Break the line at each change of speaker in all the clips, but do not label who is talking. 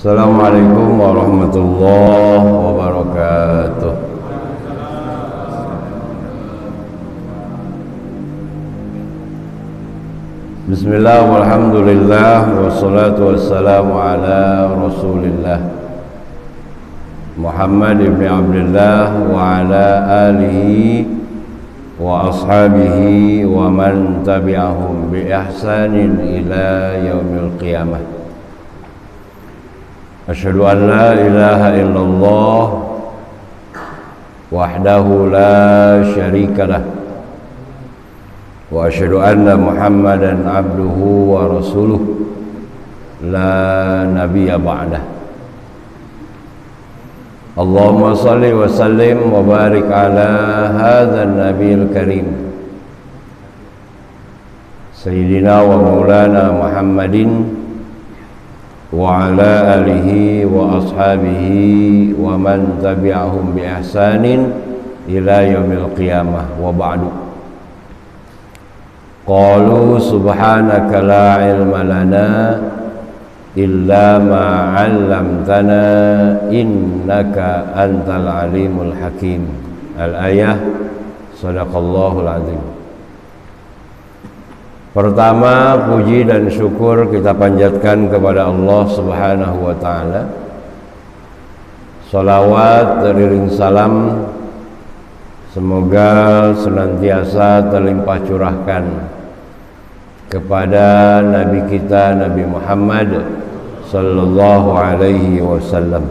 Assalamualaikum warahmatullahi wabarakatuh. Bismillah walhamdulillah wassalatu wassalamu ala rasulillah Muhammad ibn Abdullah wa ala alihi wa ashabihi wa man tabi'ahum bi ihsanin ila yaumil qiyamah. Asyhadu an la ilaha illallah wahdahu la syarikalah wa asyhadu anna Muhammadan abduhu wa rasuluh la nabiyya ba'dah. Allahumma salli wa sallim wa barik ala hadzal nabiyil karim sayyidina wa maulana Muhammadin wa ala alihi wa ashabihi wa man tabi'ahum bi ihsanin ila yaumil qiyamah wa ba'du. Qalu subhanaka la ilma lana illa ma 'allamtana innaka antal alimul hakim. Al-ayah. Shadaqallahul azim. Pertama, puji dan syukur kita panjatkan kepada Allah Subhanahu wa ta'ala. Salawat teriring salam semoga senantiasa terlimpah curahkan kepada Nabi kita Nabi Muhammad sallallahu alaihi wasallam.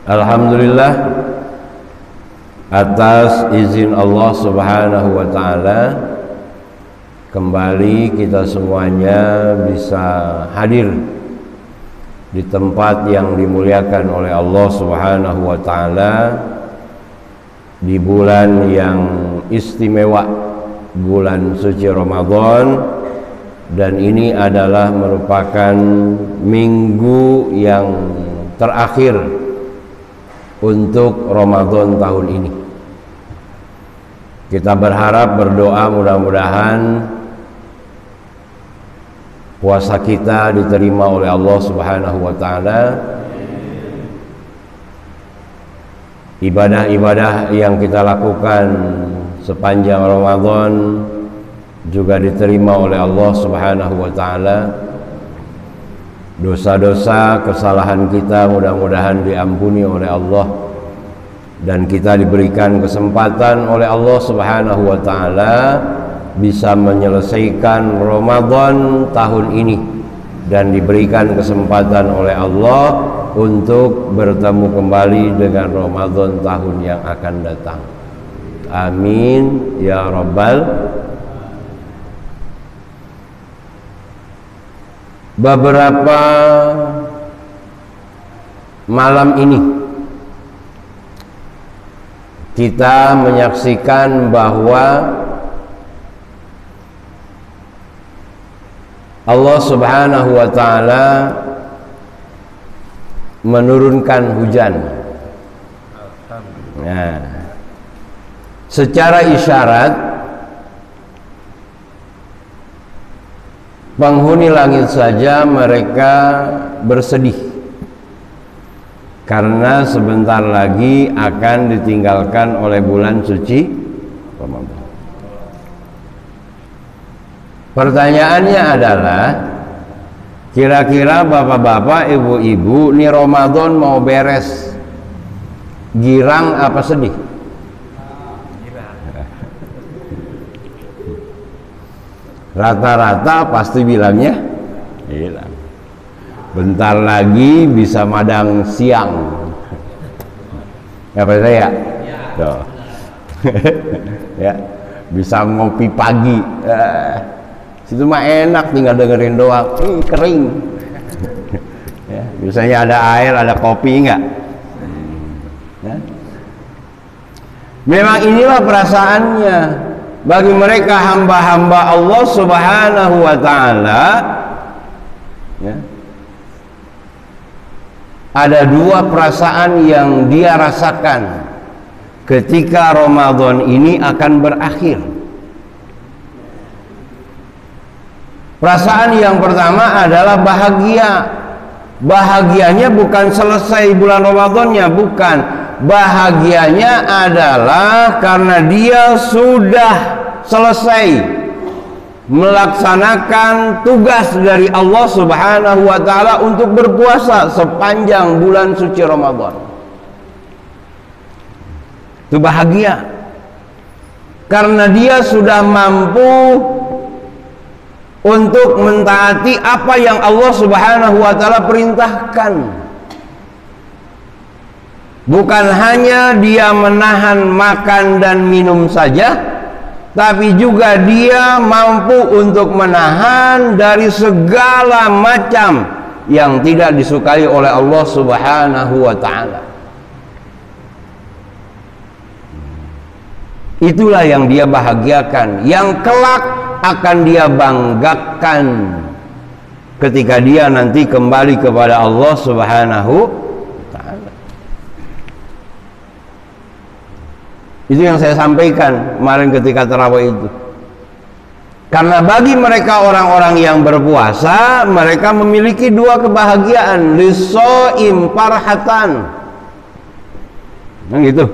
Alhamdulillah, atas izin Allah Subhanahu wa ta'ala, kembali kita semuanya bisa hadir di tempat yang dimuliakan oleh Allah Subhanahu wa ta'ala di bulan yang istimewa, bulan suci Ramadan, dan ini adalah merupakan minggu yang terakhir untuk Ramadan tahun ini. Kita berharap, berdoa mudah-mudahan puasa kita diterima oleh Allah Subhanahu wa ta'ala. Ibadah-ibadah yang kita lakukan sepanjang Ramadan juga diterima oleh Allah Subhanahu wa ta'ala. Dosa-dosa, kesalahan kita mudah-mudahan diampuni oleh Allah, dan kita diberikan kesempatan oleh Allah Subhanahu wa ta'ala bisa menyelesaikan Ramadan tahun ini, dan diberikan kesempatan oleh Allah untuk bertemu kembali dengan Ramadan tahun yang akan datang. Amin ya rabbal. Beberapa malam ini kita menyaksikan bahwa Allah Subhanahu wa ta'ala menurunkan hujan. Nah, secara isyarat penghuni langit saja mereka bersedih karena sebentar lagi akan ditinggalkan oleh bulan suci Ramadan. Pertanyaannya adalah, kira-kira bapak-bapak, ibu-ibu, nih Ramadan mau beres, girang apa sedih? Rata-rata pasti bilangnya girang. Bentar lagi bisa madang siang. Apa saya? Tuh. Ya, bisa ngopi pagi. Situ mah enak, tinggal dengerin doang. Kering. Ya, biasanya ada air, ada kopi enggak? Ya. Memang inilah perasaannya bagi mereka hamba-hamba Allah Subhanahu wa ta'ala. Ya. Ada dua perasaan yang dia rasakan ketika Ramadan ini akan berakhir. Perasaan yang pertama adalah bahagia Bahagianya bukan selesai bulan Ramadannya, bukan. Bahagianya adalah karena dia sudah selesai melaksanakan tugas dari Allah Subhanahu wa taala untuk berpuasa sepanjang bulan suci Ramadan. Itu bahagia karena dia sudah mampu untuk mentaati apa yang Allah Subhanahu wa taala perintahkan. Bukan hanya dia menahan makan dan minum saja, tapi juga dia mampu untuk menahan dari segala macam yang tidak disukai oleh Allah Subhanahu wa taala. Itulah yang dia bahagiakan, yang kelak akan dia banggakan ketika dia nanti kembali kepada Allah Subhanahu wa taala. Itu yang saya sampaikan kemarin ketika tarawih itu. Karena bagi mereka orang-orang yang berpuasa, mereka memiliki dua kebahagiaan, lisoim farhatan. Gitu.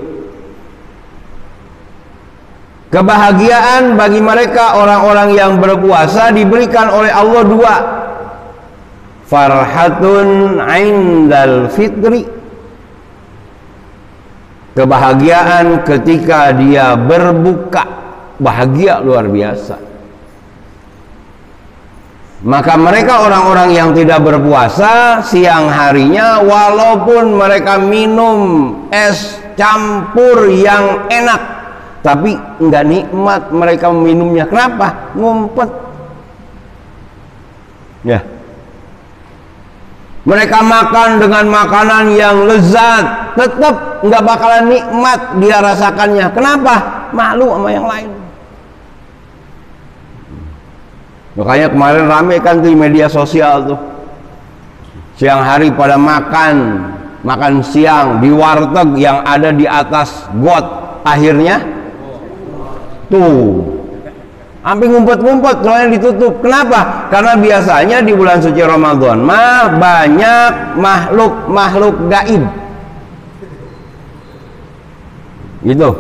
Kebahagiaan bagi mereka orang-orang yang berpuasa diberikan oleh Allah dua. Farhatun indal fitri. Kebahagiaan ketika dia berbuka, bahagia luar biasa. Maka mereka orang-orang yang tidak berpuasa siang harinya, walaupun mereka minum es campur yang enak, tapi enggak nikmat mereka minumnya. Kenapa? Ngumpet. Ya. Mereka makan dengan makanan yang lezat, tetap enggak bakalan nikmat dia rasakannya. Kenapa? Malu sama yang lain. Makanya kemarin rame kan di media sosial tuh. Siang hari pada makan siang di warteg yang ada di atas got. Akhirnya tuh sampai ngumpet-ngumpet soalnya ditutup. Kenapa? Karena biasanya di bulan suci Ramadan mah banyak makhluk gaib gitu.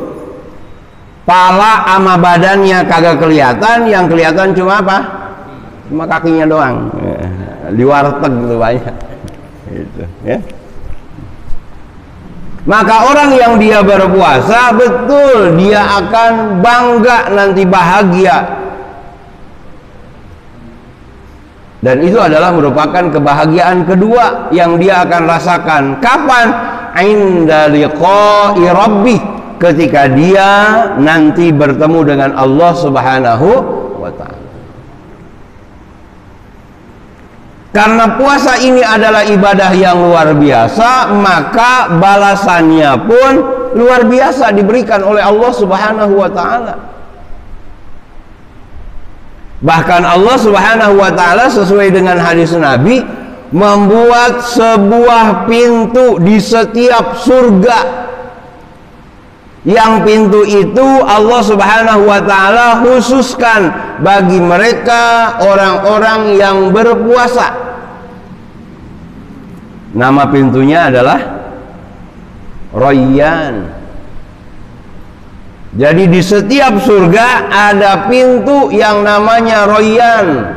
Pala sama badannya kagak kelihatan, yang kelihatan cuma apa? Cuma kakinya doang. Di warteg tuh banyak gitu, ya. Maka orang yang dia berpuasa, betul dia akan bangga nanti, bahagia. Dan itu adalah merupakan kebahagiaan kedua yang dia akan rasakan. Kapan? Inda liqa'i rabbih, ketika dia nanti bertemu dengan Allah Subhanahu wa ta'ala. Karena puasa ini adalah ibadah yang luar biasa, maka balasannya pun luar biasa diberikan oleh Allah Subhanahu wa ta'ala. Bahkan Allah Subhanahu wa ta'ala sesuai dengan hadis Nabi membuat sebuah pintu di setiap surga. Yang pintu itu Allah Subhanahu wa ta'ala khususkan bagi mereka orang-orang yang berpuasa. Nama pintunya adalah Rayyan. Jadi di setiap surga ada pintu yang namanya Rayyan,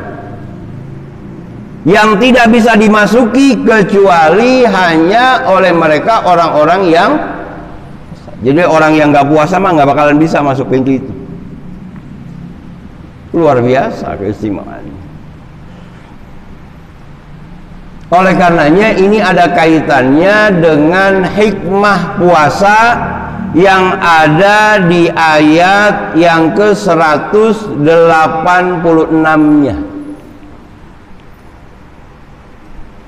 yang tidak bisa dimasuki kecuali hanya oleh mereka orang-orang yang, jadi orang yang nggak puasa mah nggak bakalan bisa masuk pintu itu. Luar biasa keistimewaannya. Oleh karenanya ini ada kaitannya dengan hikmah puasa yang ada di ayat yang ke-186-nya.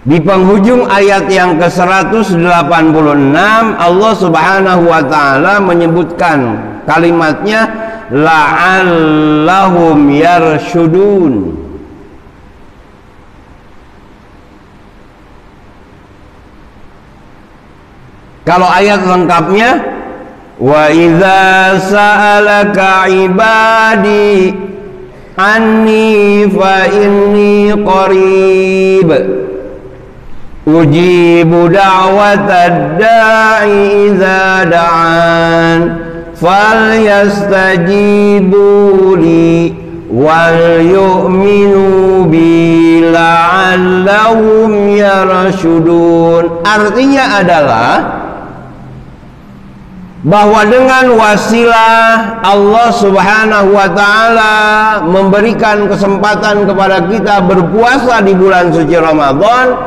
Di penghujung ayat yang ke-186 Allah Subhanahu wa ta'ala menyebutkan kalimatnya la'allahum yarshudun. Kalau ayat lengkapnya, wa idza sa'alaka ibadi anni fa inni qarib ujibu da'watad da'i idza da'an falyastajibu li wal yu'minu bi la'allahum yarshudun. Artinya adalah bahwa dengan wasilah Allah Subhanahu wa ta'ala memberikan kesempatan kepada kita berpuasa di bulan suci Ramadan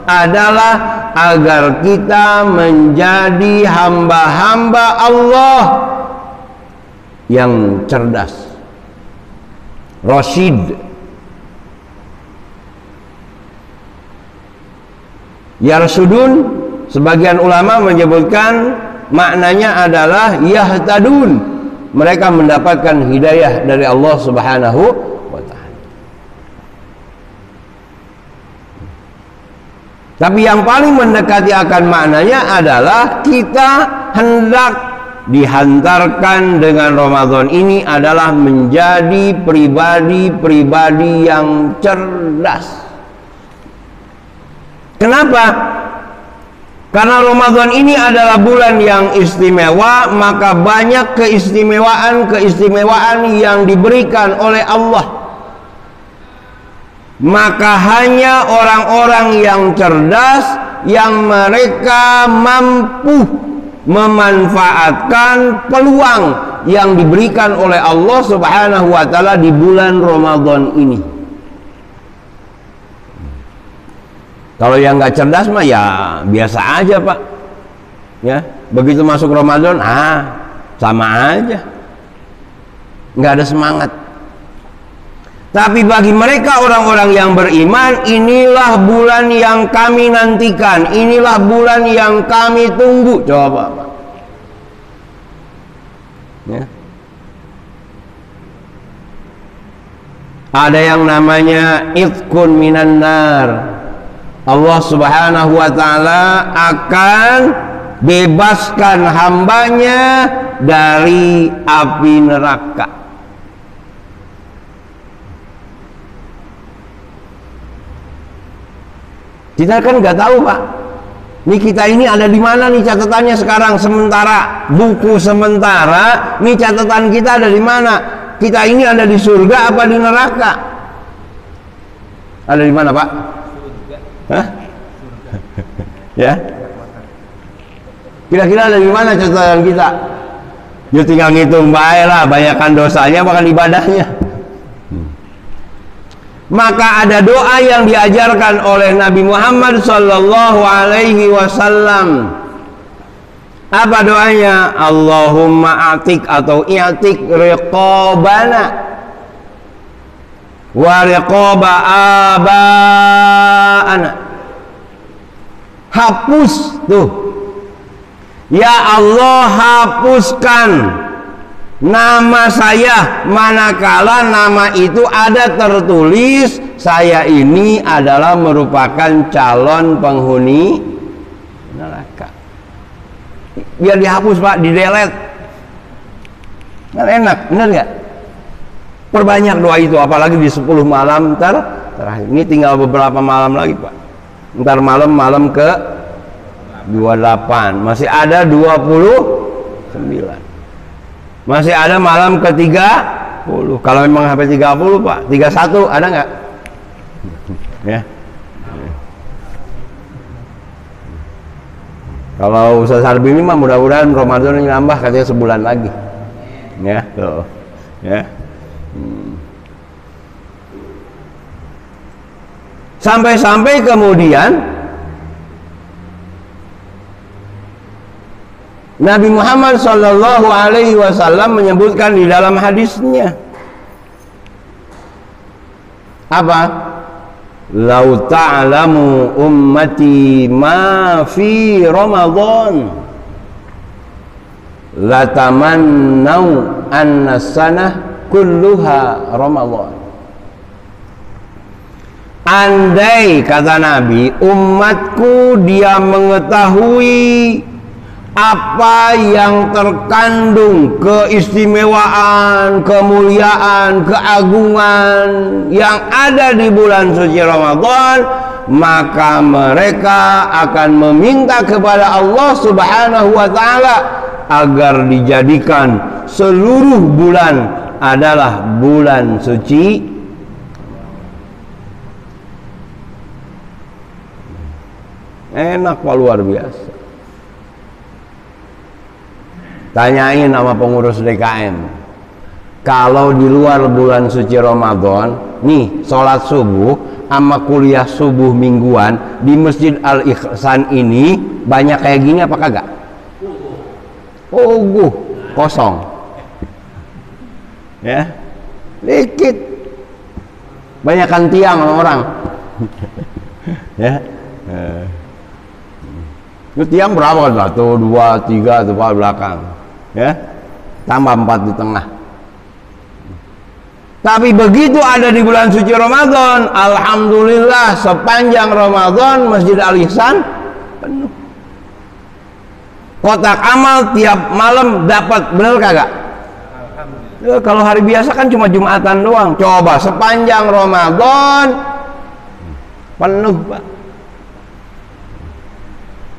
adalah agar kita menjadi hamba-hamba Allah yang cerdas, rasyid. Yarsudun, sebagian ulama menyebutkan maknanya adalah yahtadun, mereka mendapatkan hidayah dari Allah Subhanahu wa ta'ala. Tapi yang paling mendekati akan maknanya adalah kita hendak dihantarkan dengan Ramadan ini adalah menjadi pribadi-pribadi yang cerdas. Kenapa? Karena Ramadan ini adalah bulan yang istimewa, maka banyak keistimewaan yang diberikan oleh Allah. Maka hanya orang-orang yang cerdas yang mereka mampu memanfaatkan peluang yang diberikan oleh Allah Subhanahu wa ta'ala di bulan Ramadan ini. Kalau yang nggak cerdas mah ya biasa aja, Pak. Ya, begitu masuk Ramadan, sama aja, nggak ada semangat. Tapi bagi mereka orang-orang yang beriman, inilah bulan yang kami nantikan, inilah bulan yang kami tunggu. Coba, Pak. Ya. Ada yang namanya itqun minan nar. Allah Subhanahu wa ta'ala akan bebaskan hambanya dari api neraka. Kita kan nggak tahu, Pak. Nih kita ini ada di mana nih catatannya sekarang, sementara buku sementara. Nih catatan kita ada di mana? Kita ini ada di surga apa di neraka? Ada di mana, Pak? Hah? Ya. Kira-kira ada di mana catatan kita? Ya tinggal ngitung baik lah, banyakkan dosanya bahkan ibadahnya. Maka ada doa yang diajarkan oleh Nabi Muhammad sallallahu alaihi wasallam. Apa doanya? Allahumma atik atau i'tik riqabana wa riqaba aba'ana. Hapus tuh, ya Allah, hapuskan nama saya manakala nama itu ada tertulis saya ini adalah merupakan calon penghuni neraka. Biar dihapus, Pak, di-delete. Kan enak, bener nggak? Perbanyak doa itu, apalagi di 10 malam terakhir. Ini tinggal beberapa malam lagi, Pak. Ntar malam ke 28, masih ada 29, masih ada malam ke 30. Kalau memang sampai 30, Pak, 31 ada nggak? Ya. Kalau Ustaz Harbi ini mah mudah-mudahan Ramadan ini nambah, katanya sebulan lagi. Ya, tuh. Ya. Sampai-sampai kemudian Nabi Muhammad sallallahu alaihi wasallam menyebutkan di dalam hadisnya apa? Lau ta'lamu ummati ma fi Ramadan la tamannau anna sanah kulluha Ramadan. Andai, kata Nabi, umatku dia mengetahui apa yang terkandung keistimewaan, kemuliaan, keagungan yang ada di bulan suci Ramadan, maka mereka akan meminta kepada Allah Subhanahu wa taala agar dijadikan seluruh bulan adalah bulan suci. Enak Pak, luar biasa. Tanyain sama pengurus DKM, kalau di luar bulan suci Ramadan nih sholat subuh sama kuliah subuh mingguan di Masjid Al Ihsan ini banyak kayak gini apa kagak? Kosong ya, dikit, banyakan tiang orang ya. Itu tiang berapa? 1, 2, 3 tuh Pak belakang ya, tambah 4 di tengah. Tapi begitu ada di bulan suci Ramadan, alhamdulillah sepanjang Ramadan Masjid Al Ihsan penuh. Kotak amal tiap malam dapat, bener kagak? Ya, kalau hari biasa kan cuma Jumatan doang. Coba sepanjang Ramadan penuh Pak.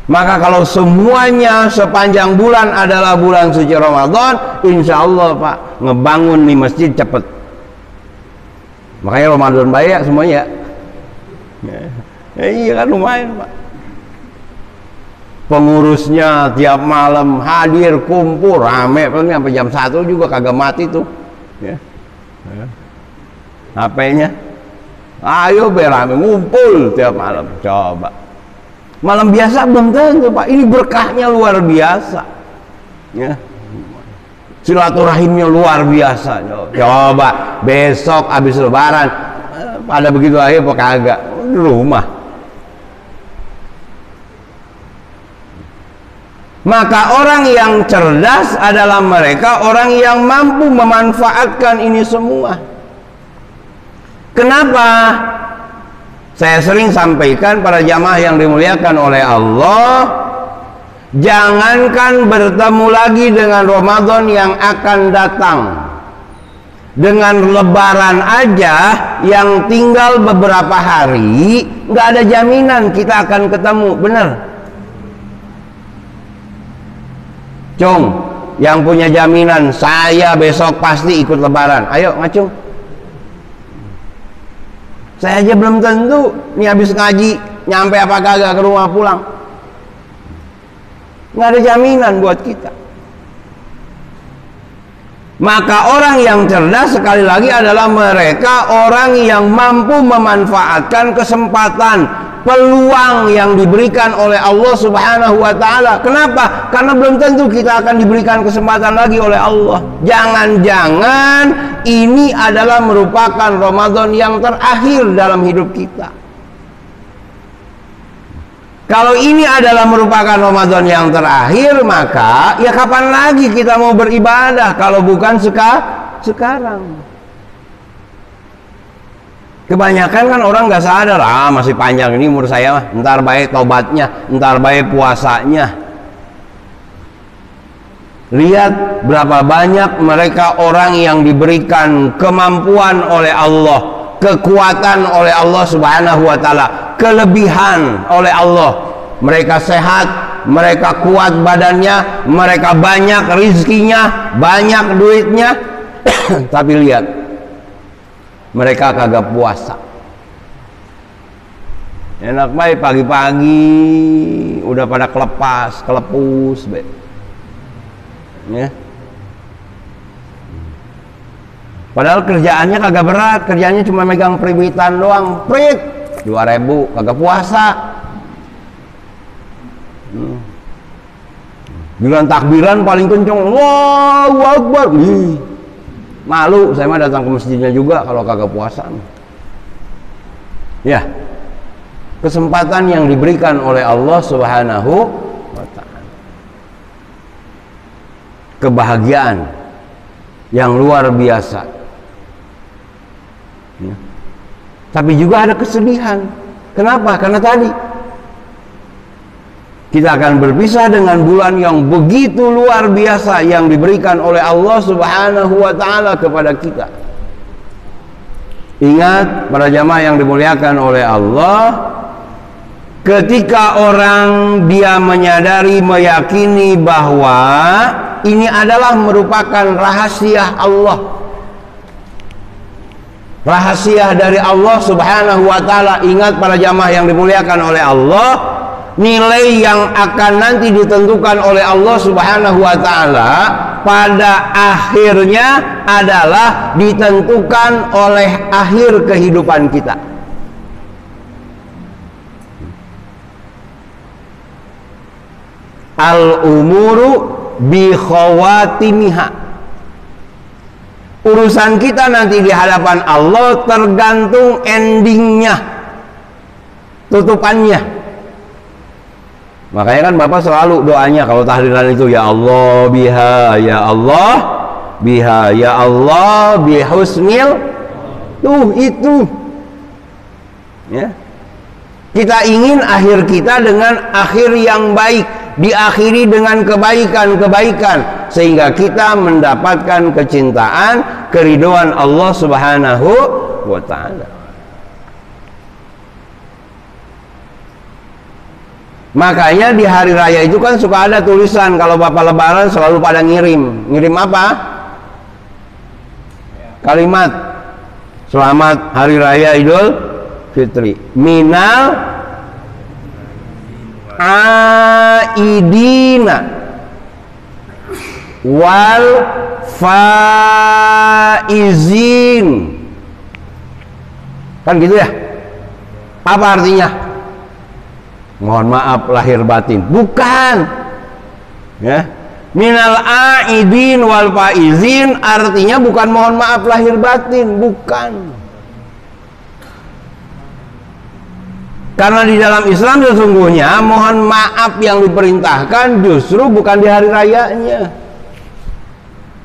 Maka kalau semuanya sepanjang bulan adalah bulan suci Ramadan, insya Allah Pak, ngebangun nih masjid cepet. Makanya Ramadan baik semuanya ya, iya kan lumayan Pak. Pengurusnya tiap malam hadir, kumpul, rame sampai jam 1 juga kagak mati tuh ya. HP-nya ayo berame, ngumpul tiap malam. Coba malam biasa belum tentu Pak, ini berkahnya luar biasa ya, silaturahimnya luar biasa. Coba besok habis lebaran pada begitu aja apa kagak di rumah. Maka orang yang cerdas adalah mereka orang yang mampu memanfaatkan ini semua. Kenapa? Saya sering sampaikan para jamaah yang dimuliakan oleh Allah, jangankan bertemu lagi dengan Ramadan yang akan datang, dengan lebaran aja yang tinggal beberapa hari nggak ada jaminan kita akan ketemu, bener? Cung, yang punya jaminan saya besok pasti ikut lebaran, ayo ngacung. Saya aja belum tentu nih habis ngaji nyampe apa kagak ke rumah pulang. Nggak ada jaminan buat kita. Maka orang yang cerdas sekali lagi adalah mereka orang yang mampu memanfaatkan kesempatan, peluang yang diberikan oleh Allah Subhanahu wa taala. Kenapa? Karena belum tentu kita akan diberikan kesempatan lagi oleh Allah. Jangan-jangan ini adalah merupakan Ramadan yang terakhir dalam hidup kita. Kalau ini adalah merupakan Ramadan yang terakhir, maka ya kapan lagi kita mau beribadah kalau bukan sekarang? Kebanyakan kan orang nggak sadar, masih panjang ini umur saya mah, ntar baik tobatnya, ntar baik puasanya. Lihat berapa banyak mereka orang yang diberikan kemampuan oleh Allah, kekuatan oleh Allah Subhanahu wa taala, kelebihan oleh Allah. Mereka sehat, mereka kuat badannya, mereka banyak rizkinya, banyak duitnya, tapi lihat mereka kagak puasa. Enak baik pagi-pagi udah pada kelepus be. Ya. Padahal kerjaannya kagak berat, kerjanya cuma megang pribitan doang, prit 2.000, kagak puasa. Bilang takbiran paling kenceng, Allahu Akbar. Malu saya mah datang ke masjidnya juga kalau kagak puasa. Ya, kesempatan yang diberikan oleh Allah Subhanahu wa ta'ala, kebahagiaan yang luar biasa ya. Tapi juga ada kesedihan. Kenapa? Karena tadi kita akan berpisah dengan bulan yang begitu luar biasa yang diberikan oleh Allah Subhanahu wa ta'ala kepada kita. Ingat para jamaah yang dimuliakan oleh Allah, Ketika orang dia menyadari, meyakini bahwa ini adalah merupakan rahasia Allah, rahasia dari Allah Subhanahu wa Ta'ala. Ingat para jamaah yang dimuliakan oleh Allah, nilai yang akan nanti ditentukan oleh Allah Subhanahu wa Ta'ala pada akhirnya adalah ditentukan oleh akhir kehidupan kita. Al-umuru bi khawatimiha. Urusan kita nanti di hadapan Allah tergantung endingnya, tutupannya. Makanya kan Bapak selalu doanya kalau tahlilan itu, ya Allah biha, ya Allah biha, ya Allah bihusnil. Itu ya. Kita ingin akhir kita dengan akhir yang baik, diakhiri dengan kebaikan-kebaikan, sehingga kita mendapatkan kecintaan, keridhaan Allah Subhanahu wa Ta'ala. Makanya di hari raya itu kan suka ada tulisan, kalau Bapak lebaran selalu pada ngirim. Ngirim apa? Kalimat selamat hari raya Idul Fitri. Minal aidina wal faizin. Kan gitu ya? Apa artinya? Mohon maaf lahir batin. Bukan. Ya. Minal aidin wal faizin artinya bukan mohon maaf lahir batin, bukan. Karena di dalam Islam sesungguhnya mohon maaf yang diperintahkan justru bukan di hari rayanya.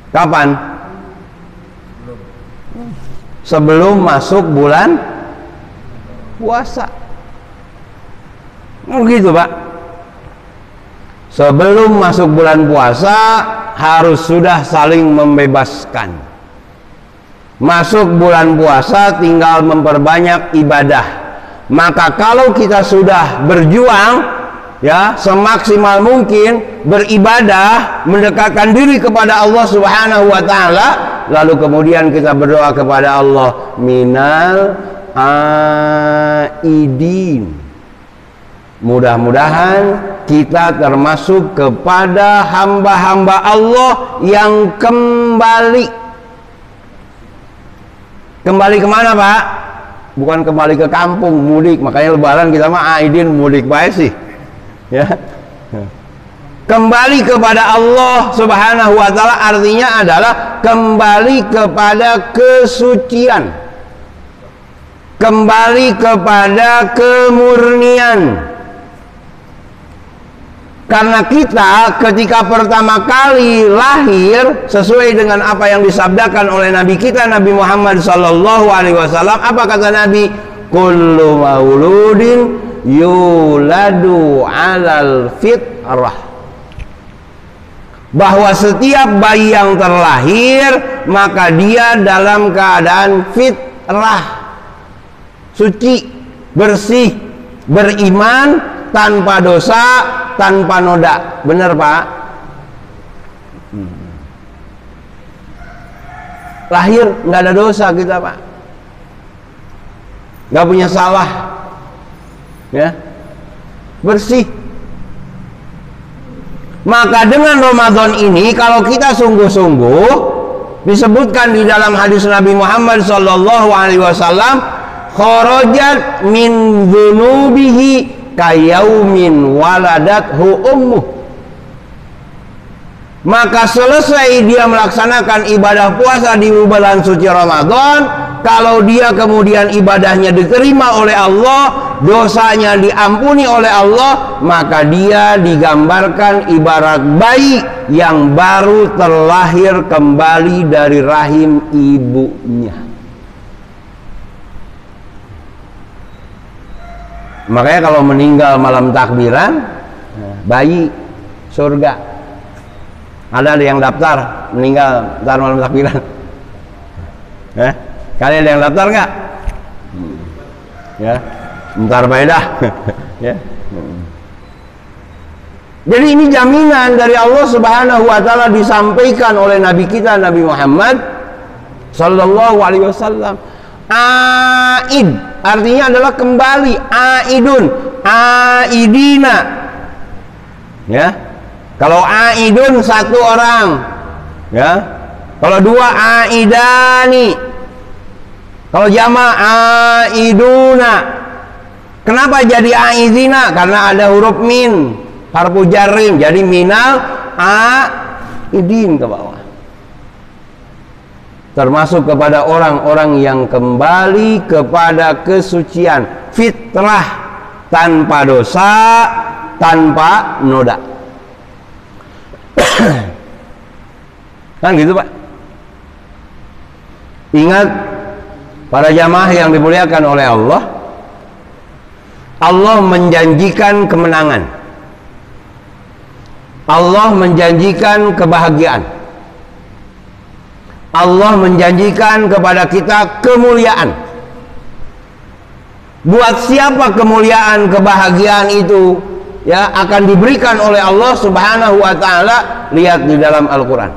Kapan? Sebelum masuk bulan puasa. Begitu Pak. Sebelum masuk bulan puasa harus sudah saling membebaskan. Masuk bulan puasa tinggal memperbanyak ibadah. Maka kalau kita sudah berjuang ya semaksimal mungkin beribadah, mendekatkan diri kepada Allah Subhanahu wa Ta'ala, lalu kemudian kita berdoa kepada Allah, minal aidin. Mudah-mudahan kita termasuk kepada hamba-hamba Allah yang kembali. Kembali kemana Pak? Bukan kembali ke kampung, mudik. Makanya lebaran kita mah aidin, mudik baik sih ya. Kembali kepada Allah Subhanahu wa Ta'ala artinya adalah kembali kepada kesucian, kembali kepada kemurnian. Karena kita ketika pertama kali lahir sesuai dengan apa yang disabdakan oleh Nabi kita Nabi Muhammad SAW, apa kata Nabi? Kullu mauludin yuladu alal fitrah. Bahwa setiap bayi yang terlahir maka dia dalam keadaan fitrah, suci, bersih, beriman, tanpa dosa, tanpa noda. Benar Pak? Lahir nggak ada dosa kita Pak, nggak punya salah ya, bersih. Maka dengan Ramadan ini kalau kita sungguh-sungguh, disebutkan di dalam hadis Nabi Muhammad SAW, kharajat min dzunubihi kayaumin waladathu ummuh. Maka selesai dia melaksanakan ibadah puasa di bulan suci Ramadan, kalau dia kemudian ibadahnya diterima oleh Allah, dosanya diampuni oleh Allah, maka dia digambarkan ibarat bayi yang baru terlahir kembali dari rahim ibunya. Makanya kalau meninggal malam takbiran, bayi surga. Ada yang daftar meninggal ntar malam takbiran? Kalian ada yang daftar nggak? Ya, Bentar bedah. Ya. Jadi ini jaminan dari Allah Subhanahu wa taala disampaikan oleh nabi kita Nabi Muhammad sallallahu alaihi wasallam. Aid artinya adalah kembali, aidun, aidina. Ya. Kalau aidun satu orang, ya. Kalau dua aidani. Kalau jama' aiduna. Kenapa jadi aidina? Karena ada huruf min, harfu jarrim, jadi minal aidin ke bawah. Termasuk kepada orang-orang yang kembali kepada kesucian, fitrah, tanpa dosa, tanpa noda. Kan gitu Pak. Ingat para jamaah yang dimuliakan oleh Allah, Allah menjanjikan kemenangan, Allah menjanjikan kebahagiaan, Allah menjanjikan kepada kita kemuliaan. Buat siapa kemuliaan, kebahagiaan itu ya akan diberikan oleh Allah Subhanahu wa taala? Lihat di dalam Al-Qur'an.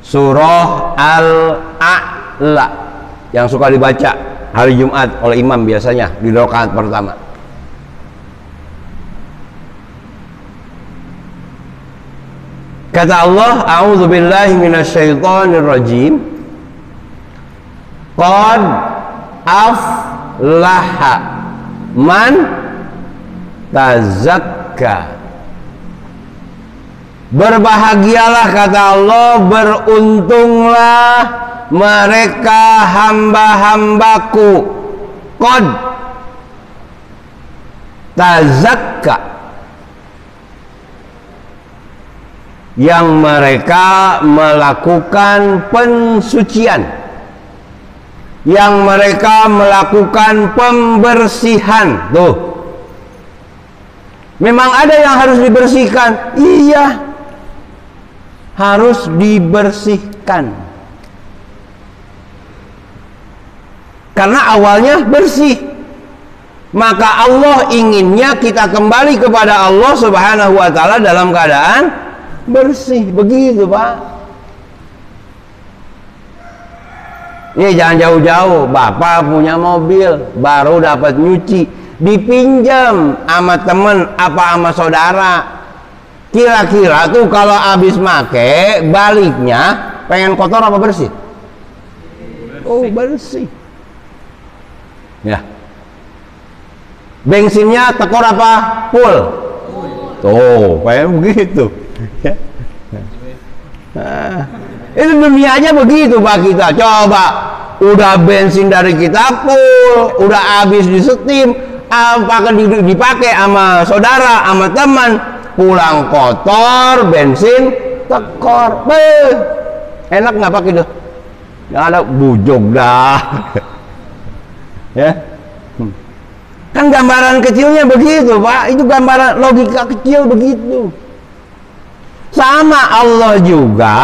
Surah Al-A'la yang suka dibaca hari Jumat oleh imam biasanya di rakaat pertama. Kata Allah, a'udzu billahi minasyaitonir rajim. Qad aflaha man tazakka. Berbahagialah kata Allah, beruntunglah mereka hamba-hambaku. Qad tazakka, yang mereka melakukan pensucian, yang mereka melakukan pembersihan. Tuh, memang ada yang harus dibersihkan. Iya, harus dibersihkan karena awalnya bersih. Maka Allah inginnya kita kembali kepada Allah Subhanahu wa taala dalam keadaan bersih. Begitu Pak. Ini jangan jauh-jauh. Bapak punya mobil baru dapat nyuci, dipinjam sama temen apa sama saudara. Kira-kira tuh kalau habis make baliknya pengen kotor apa bersih? Oh, bersih. Ya. Bensinnya tekor apa full? Tuh, kayak begitu. Ya. Nah, itu dunianya begitu Pak kita. Coba, udah bensin dari kita full, udah habis disetim, akan dipakai sama saudara, sama teman, pulang kotor, bensin tekor. Enak nggak pakai itu? Nggak ada, bujok dah. Ya. Kan gambaran kecilnya begitu Pak. Itu gambaran logika kecil begitu. Sama Allah juga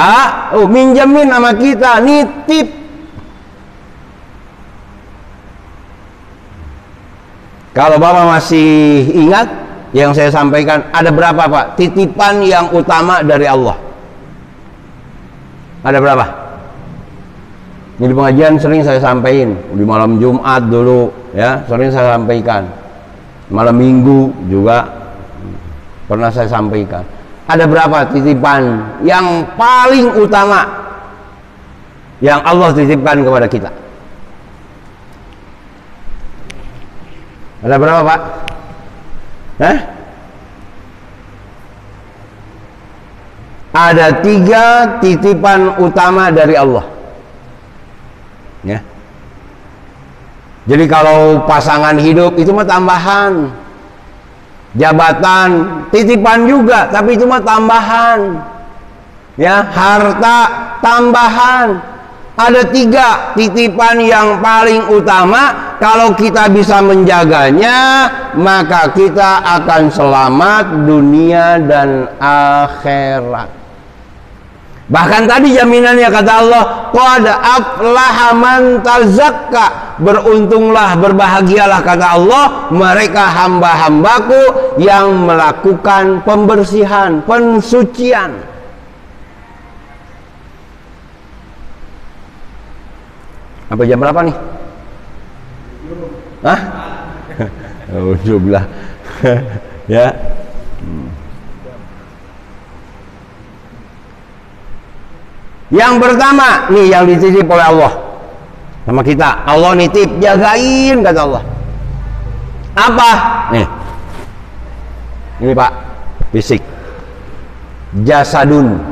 minjemin sama kita, nitip. Kalau Bapak masih ingat yang saya sampaikan, ada berapa Pak titipan yang utama dari Allah? Ada berapa? Ini pengajian sering saya sampaikan di malam Jumat dulu, ya sering saya sampaikan. Malam Minggu juga pernah saya sampaikan. Ada berapa titipan yang paling utama yang Allah titipkan kepada kita? Ada berapa Pak? Hah? Ada 3 titipan utama dari Allah. Ya. Jadi kalau pasangan hidup itu mah tambahan, jabatan titipan juga, tapi itu mah tambahan. Ya, harta tambahan. Ada 3 titipan yang paling utama. Kalau kita bisa menjaganya, maka kita akan selamat dunia dan akhirat. Bahkan tadi jaminannya kata Allah, qad aflaha man tazakka, beruntunglah, berbahagialah kata Allah mereka hamba-hambaku yang melakukan pembersihan, pensucian. Apa jam berapa nih? Hah? Alhamdulillah. Ya. Yang pertama nih yang dititip oleh Allah sama kita, Allah nitip, jagain kata Allah. Apa? Nih. Ini Pak, fisik. Jasadun,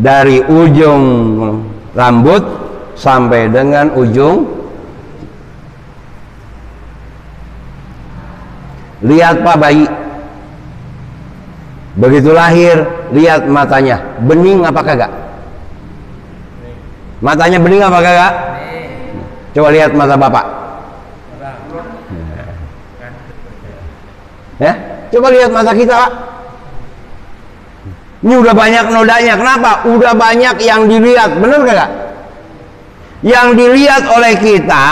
dari ujung rambut sampai dengan ujung. Lihat Pak bayi, begitu lahir, lihat matanya bening apa kagak? Matanya bening apa kagak? Coba lihat mata bapak. Ya, coba lihat mata kita Pak. Ini udah banyak nodanya. Kenapa? Udah banyak yang dilihat, bener kagak? Yang dilihat oleh kita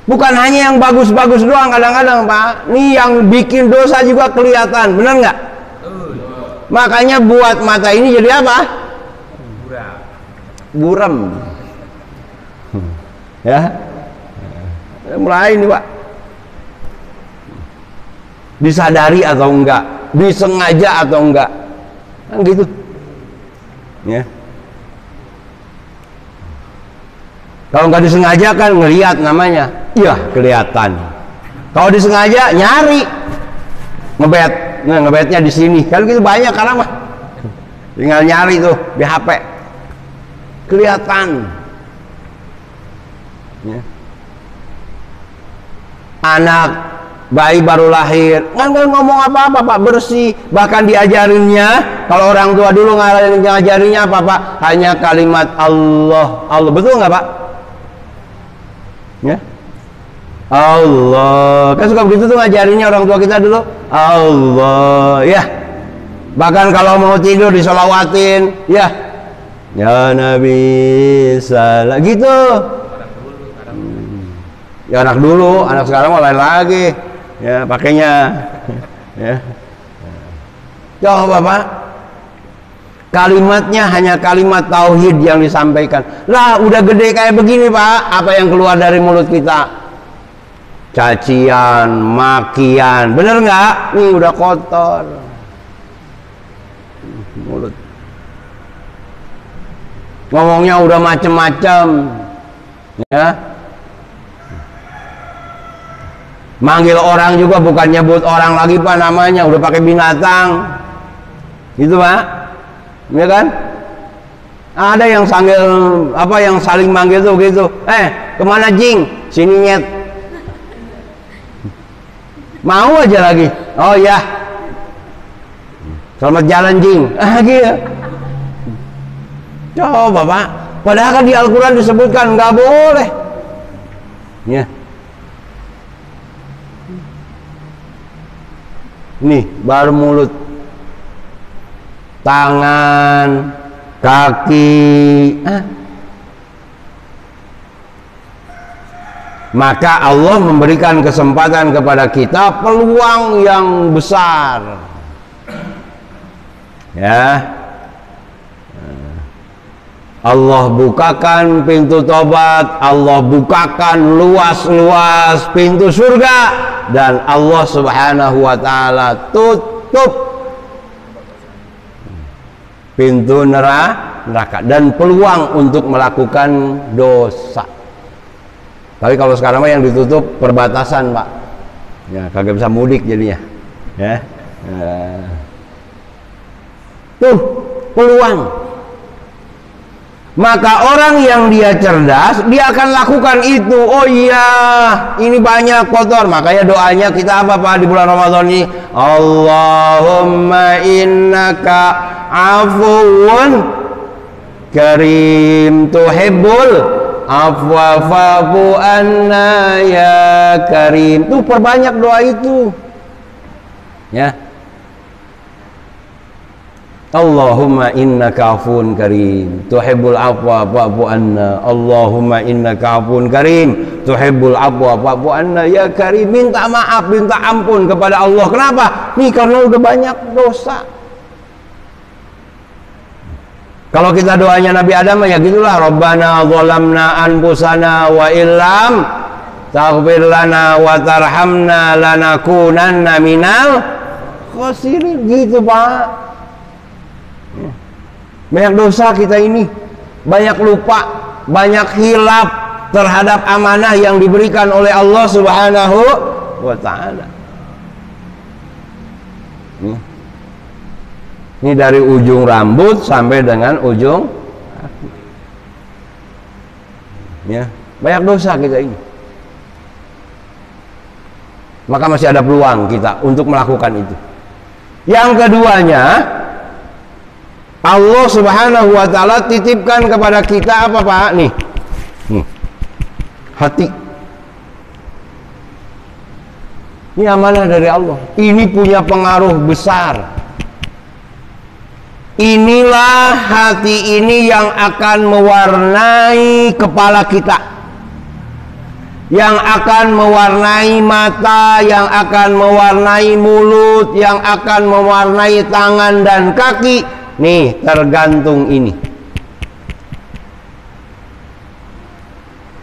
bukan hanya yang bagus-bagus doang, kadang-kadang Pak. Nih yang bikin dosa juga kelihatan, bener nggak? Makanya buat mata ini jadi apa? Buram. Ya. Mulai ini Pak. Disadari atau enggak? Disengaja atau enggak? Kan gitu. Ya. Kalau nggak disengaja kan ngelihat namanya, iya kelihatan. Kalau disengaja nyari, ngebet, nah ngebetnya di sini. Kan gitu banyak karena mah, tinggal nyari tuh di HP, kelihatan. Ya. Anak bayi baru lahir, kan ngomong apa-apa Pak, bersih. Bahkan diajarinnya, kalau orang tua dulu ngajarinnya apa Pak? Hanya kalimat Allah, Allah, betul nggak Pak? Ya, Allah, kan suka begitu tuh ngajarinnya orang tua kita dulu, Allah, ya. Bahkan kalau mau tidur disolawatin, ya, ya Nabi salah, gitu. Ya anak dulu, anak sekarang mau lain lagi, ya pakainya, ya. Coba Pak, kalimatnya hanya kalimat tauhid yang disampaikan. Lah udah gede kayak begini Pak, apa yang keluar dari mulut kita? Cacian, makian, bener nggak? Nih udah kotor mulut, ngomongnya udah macem-macem, ya. Manggil orang juga bukan nyebut orang lagi Pak namanya, udah pakai binatang, gitu Pak. Ya kan? Ada yang sanggil apa, yang saling manggil tuh gitu. Kemana Jing? Sini nyet. Mau aja lagi. Oh ya. Selamat jalan Jing. Gitu. Coba Pak. Padahal kan di Al-Quran disebutkan nggak boleh. Ya. Nih baru mulut, tangan, kaki, maka Allah memberikan kesempatan kepada kita peluang yang besar, ya. Allah bukakan pintu tobat, Allah bukakan luas-luas pintu surga, dan Allah Subhanahu wa ta'ala tutup pintu neraka dan peluang untuk melakukan dosa. Tapi kalau sekarang mah yang ditutup perbatasan Pak, ya kagak bisa mudik jadinya, ya. Tuh peluang. Maka orang yang dia cerdas, dia akan lakukan itu. Oh iya, ini banyak kotor. Makanya doanya kita apa Pak di bulan Ramadan ini? Allahumma innaka afuwun karim tuhibbul afwa fa'fu anna ya karim. Tuh perbanyak doa itu. Ya. Allahumma innaka afuwun karim tuhibbul afwa fa'fu anna. Allahumma innaka afuwun karim tuhibbul afwa fa'fu anna. Ya karim, minta maaf, minta ampun kepada Allah. Kenapa? Nih karena udah banyak dosa. Kalau kita doanya Nabi Adam ya gitulah, Rabbana zalamna anfusana wa illam taghfir lana wa tarhamna lanakunanna minal khasirin. Gitu Pak. Banyak dosa kita ini, banyak lupa, banyak hilaf terhadap amanah yang diberikan oleh Allah Subhanahu wa ta'ala. Ini dari ujung rambut sampai dengan ujung kaki. Ya, banyak dosa kita ini. Maka masih ada peluang kita untuk melakukan itu. Yang keduanya, Allah Subhanahu wa ta'ala titipkan kepada kita apa Pak? Nih. Hati. Ini amanah dari Allah. Ini punya pengaruh besar. Inilah hati ini yang akan mewarnai kepala kita, yang akan mewarnai mata, yang akan mewarnai mulut, yang akan mewarnai tangan dan kaki. Nih, tergantung ini.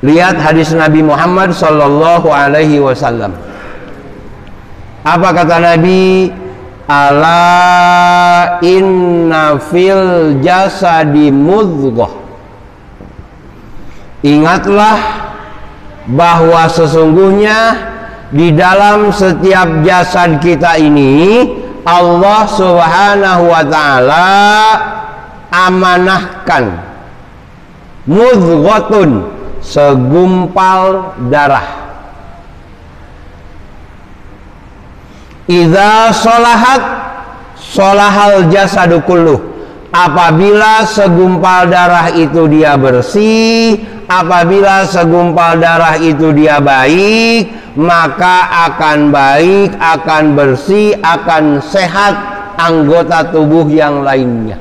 Lihat hadis Nabi Muhammad sallallahu alaihi wasallam. Apa kata Nabi? Ala inna fil jasadi mudghah. Ingatlah bahwa sesungguhnya di dalam setiap jasad kita ini Allah Subhanahu wa ta'ala amanahkan mudghatun, segumpal darah. Idza sholahat sholahal jasadu kulluh. Apabila segumpal darah itu dia bersih, apabila segumpal darah itu dia baik, maka akan baik, akan bersih, akan sehat anggota tubuh yang lainnya.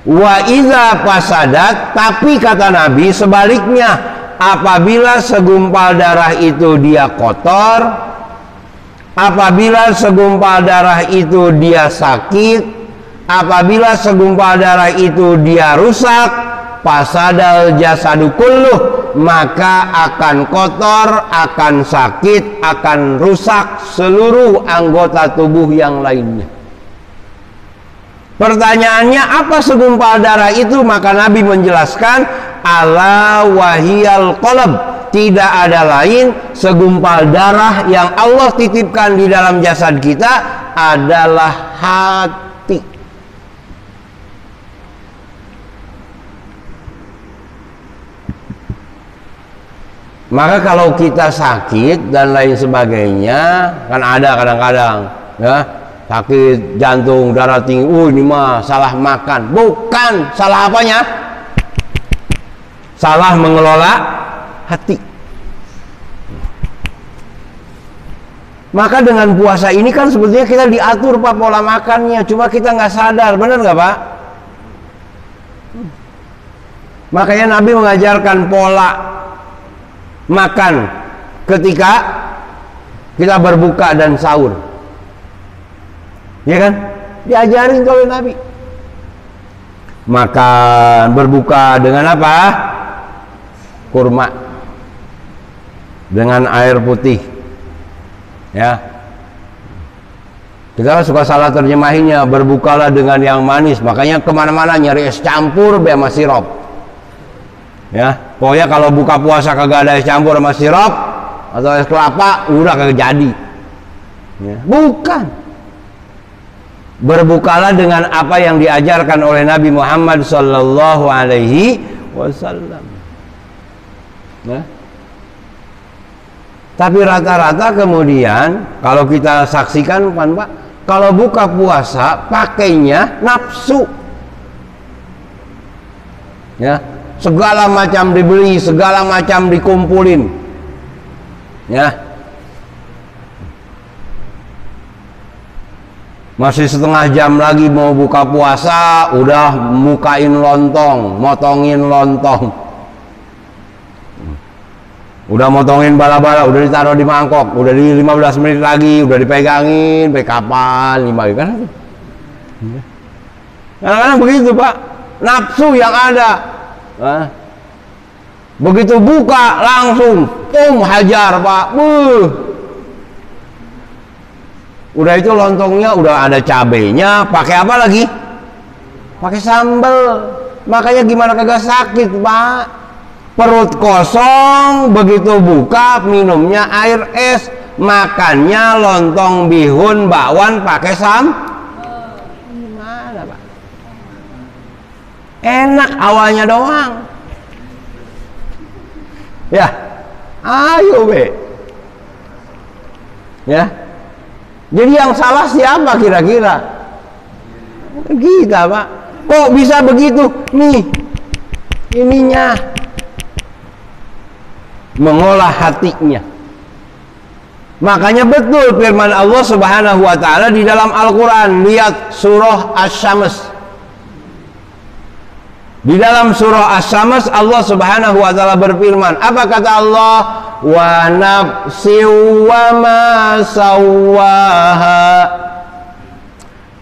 Wa iza fasadat, tapi kata Nabi sebaliknya, apabila segumpal darah itu dia kotor, apabila segumpal darah itu dia sakit, apabila segumpal darah itu dia rusak, fasadal jasadu kulluh, maka akan kotor, akan sakit, akan rusak seluruh anggota tubuh yang lainnya. Pertanyaannya, apa segumpal darah itu? Maka Nabi menjelaskan, ala wahiyal qalb, tidak ada lain, segumpal darah yang Allah titipkan di dalam jasad kita adalah hati. Maka kalau kita sakit dan lain sebagainya, kan ada kadang-kadang ya, sakit jantung, darah tinggi, ini mah salah makan. Bukan, salah apanya? Salah mengelola hati. Maka dengan puasa ini kan sebetulnya kita diatur Pak pola makannya, cuma kita nggak sadar, benar nggak Pak? Makanya Nabi mengajarkan pola makan ketika kita berbuka dan sahur, ya kan? Diajarin oleh Nabi. Makan berbuka dengan apa? Kurma dengan air putih, ya. Kita suka salah terjemahinya, berbukalah dengan yang manis. Makanya kemana-mana nyari es campur sama sirup, ya. Pokoknya kalau buka puasa kagak ada es campur sama sirup atau es kelapa, udah kagak jadi, ya. Bukan. Berbukalah dengan apa yang diajarkan oleh Nabi Muhammad sallallahu alaihi wasallam. Nah. Tapi rata-rata kemudian kalau kita saksikan kan Pak, kalau buka puasa pakainya nafsu, ya, segala macam dibeli, segala macam dikumpulin, ya. Masih setengah jam lagi mau buka puasa, udah mukain lontong, motongin lontong. Udah motongin bala-bala, udah ditaruh di mangkok, udah di 15 menit lagi, udah dipegangin, sampai kapan, 5 kan? Kadang-kadang begitu Pak, nafsu yang ada. Begitu buka langsung, hajar Pak. Udah itu lontongnya udah ada cabenya, pakai apa lagi? Pakai sambal. Makanya gimana kagak sakit Pak? Perut kosong, begitu buka minumnya air es, makannya lontong bihun bakwan pakai gimana Pak? Enak awalnya doang. Ya, ayo be. Ya. Jadi yang salah siapa kira-kira? Kita Pak. Kok bisa begitu? Nih, ininya mengolah hatinya. Makanya betul firman Allah Subhanahu wa taala di dalam Al-Qur'an. Lihat surah Asy-Syams. Di dalam surah Asy-Syams Allah Subhanahu wa taala berfirman, apa kata Allah? Wa nafsi wa ma sawwaha,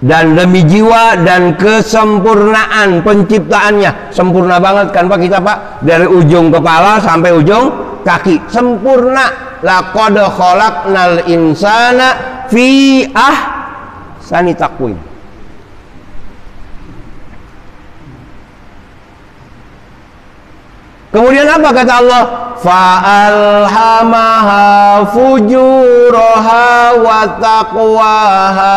dan demi jiwa dan kesempurnaan penciptaannya. Sempurna banget kan Pak kita Pak, dari ujung kepala sampai ujung kaki sempurna. Laqad khalaqnal insana fi ahsani taqwim. Kemudian apa kata Allah? Fa'alhamaha fujuraha wa taqwaha.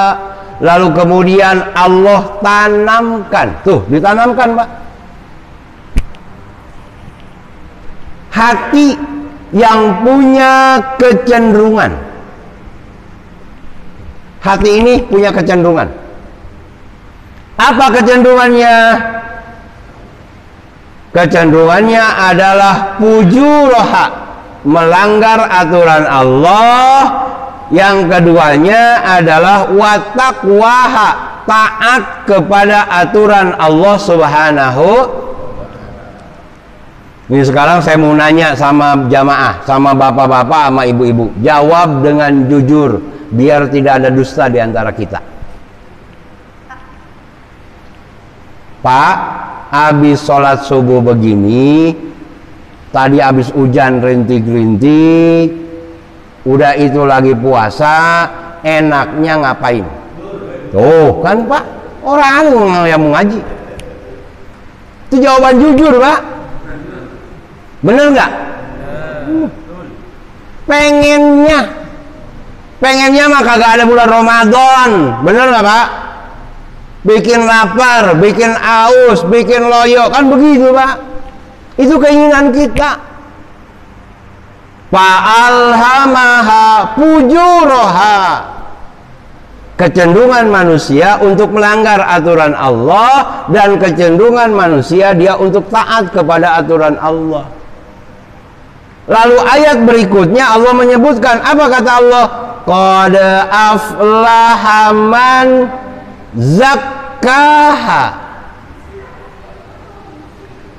Lalu kemudian Allah tanamkan. Tuh, ditanamkan Pak. Hati yang punya kecenderungan. Hati ini punya kecenderungan. Apa kecenderungannya? Kecenderungannya adalah fujuraha, melanggar aturan Allah. Yang keduanya adalah wataqwaha, taat kepada aturan Allah Subhanahu. Ini sekarang saya mau nanya sama jamaah, sama bapak-bapak, sama ibu-ibu. Jawab dengan jujur, biar tidak ada dusta di antara kita. Pak, habis sholat subuh begini, tadi habis hujan rintik-rintik, udah itu lagi puasa, enaknya ngapain? Tuh kan Pak, orang yang mau ngaji. Itu jawaban jujur Pak. Bener nggak? Pengennya mah kagak ada bulan Ramadan. Bener nggak Pak? Bikin lapar, bikin aus, bikin loyo, kan begitu Pak. Itu keinginan kita. Fa'alhamaha fujuraha, kecenderungan manusia untuk melanggar aturan Allah dan kecenderungan manusia dia untuk taat kepada aturan Allah. Lalu ayat berikutnya Allah menyebutkan, apa kata Allah? Qad aflaha man zakkaha,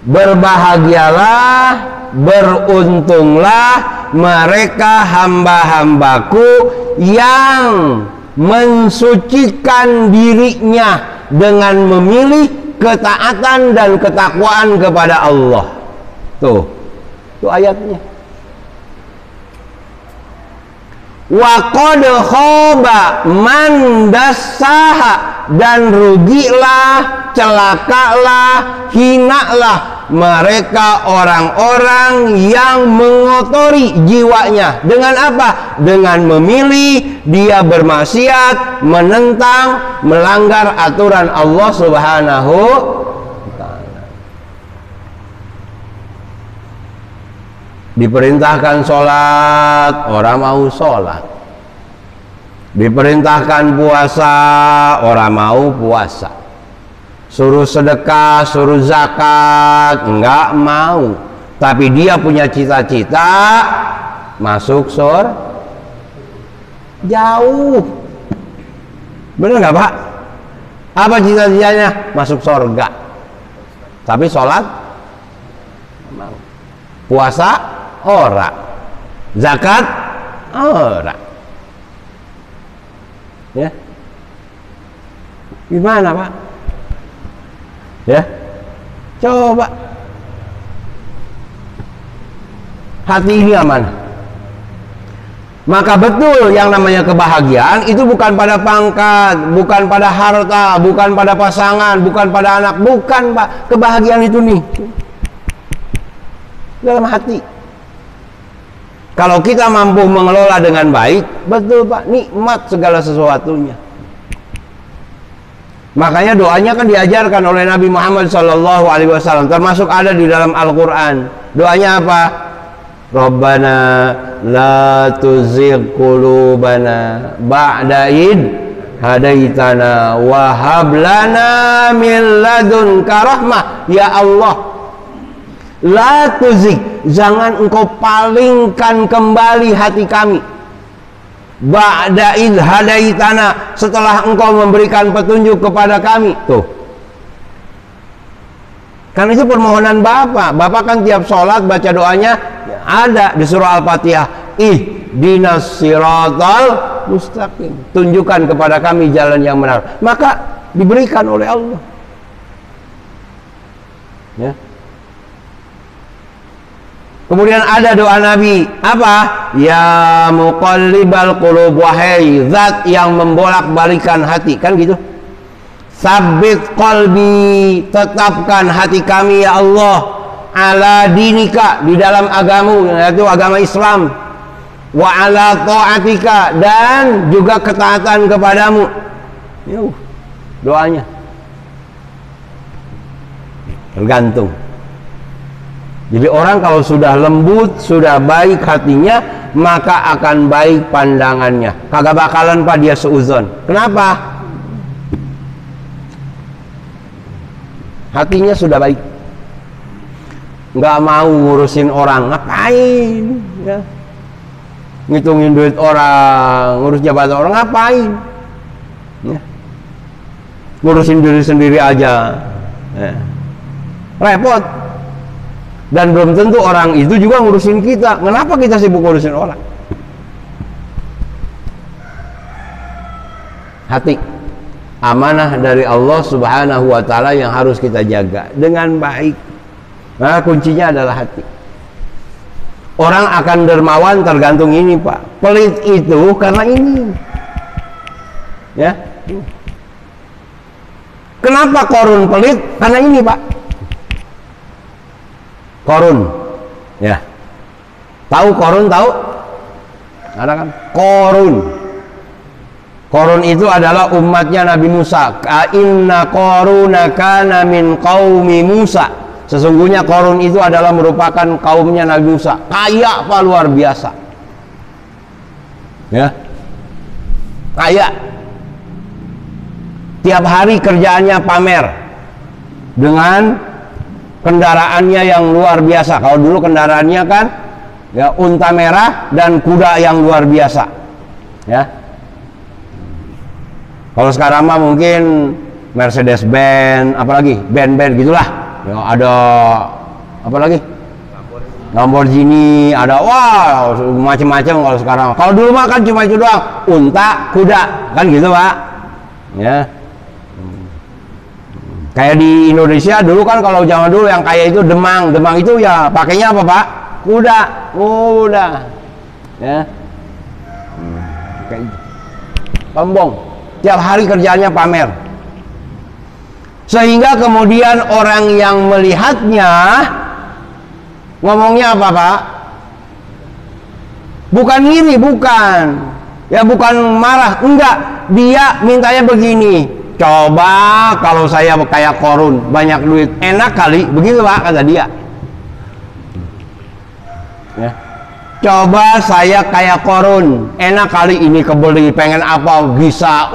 berbahagialah, beruntunglah mereka hamba-hambaku yang mensucikan dirinya dengan memilih ketaatan dan ketakwaan kepada Allah. Tuh ayatnya. Wa qad khaba man dassaha, dan rugilah, celakalah, hinalah mereka orang-orang yang mengotori jiwanya. Dengan apa? Dengan memilih dia bermaksiat, menentang, melanggar aturan Allah Subhanahu wa ta'ala. Diperintahkan sholat, orang mau sholat. Diperintahkan puasa, orang mau puasa. Suruh sedekah, suruh zakat, enggak mau. Tapi dia punya cita-cita masuk surga. Jauh Bener nggak Pak? Apa cita-citanya? Masuk surga. Tapi sholat, puasa, ora. Zakat, ora. Ya, gimana Pak? Ya, coba. Hati ini aman. Maka betul yang namanya kebahagiaan itu bukan pada pangkat, bukan pada harta, bukan pada pasangan, bukan pada anak, bukan Pak. Kebahagiaan itu nih dalam hati. Kalau kita mampu mengelola dengan baik, betul Pak, nikmat segala sesuatunya. Makanya doanya kan diajarkan oleh Nabi Muhammad SAW, termasuk ada di dalam Al-Quran. Doanya apa? Rabbana la tuzigh qulubana ba'da id hadaitana wa hab lana min ladunka rahmah. Ya Allah, la tuzigh, jangan engkau palingkan kembali hati kami ba'da id hadaitana, setelah engkau memberikan petunjuk kepada kami. Tuh, kan itu permohonan Bapak. Bapak kan tiap sholat baca doanya, ada di surah Al-Fatihah, ihdinas siratal mustaqim, tunjukkan kepada kami jalan yang benar. Maka diberikan oleh Allah. Ya. Kemudian ada doa Nabi, apa? Ya muqallibal qulub, wahai zat yang membolak-balikan hati, kan gitu. Sabbit qalbi, tetapkan hati kami ya Allah, ala dinika, di dalam agamu, yaitu agama Islam, wa ala ta'atika, dan juga ketaatan kepadamu. Yuh, doanya tergantung. Jadi orang kalau sudah lembut, sudah baik hatinya, maka akan baik pandangannya. Kagak bakalan Pak dia seuzon. Kenapa? Hatinya sudah baik, nggak mau ngurusin orang. Ngapain ya? Ngitungin duit orang, ngurus jabatan orang, ngapain ya? Ngurusin diri sendiri aja ya. Repot. Dan belum tentu orang itu juga ngurusin kita. Kenapa kita sibuk ngurusin orang? Hati amanah dari Allah Subhanahu wa ta'ala yang harus kita jaga dengan baik. Nah, kuncinya adalah hati. Orang akan dermawan tergantung ini Pak. Pelit itu karena ini. Ya. Kenapa Korun pelit? Karena ini Pak. Korun. Ya. Tahu Korun, tahu? Ada kan? Korun. Korun itu adalah umatnya Nabi Musa. Inna Koruna kana min qaumi Musa. Sesungguhnya Korun itu adalah merupakan kaumnya Nabi Musa. Kaya Pak, luar biasa. Ya. Kaya. Tiap hari kerjaannya pamer dengan kendaraannya yang luar biasa. Kalau dulu kendaraannya kan ya unta merah dan kuda yang luar biasa. Ya. Kalau sekarang mah mungkin Mercedes Benz, apalagi band-band gitulah. Ya, ada apa lagi? Lamborghini, ada wow macam-macam kalau sekarang. Kalau dulu mah kan cuma itu doang, unta, kuda, kan gitu Pak. Ya. Kayak di Indonesia dulu kan, kalau zaman dulu yang kaya itu Demang. Demang itu ya pakainya apa Pak? Kuda. Kuda. Ya. Kayak Pembong. Tiap hari kerjaannya pamer. Sehingga kemudian orang yang melihatnya ngomongnya apa Pak? Bukan iri, bukan. Ya bukan marah, enggak. Dia mintanya begini. Coba kalau saya kayak Korun, banyak duit, enak kali, begitu Pak, kata dia. Ya. Coba saya kayak Korun, enak kali, ini kebeli, pengen apa, bisa.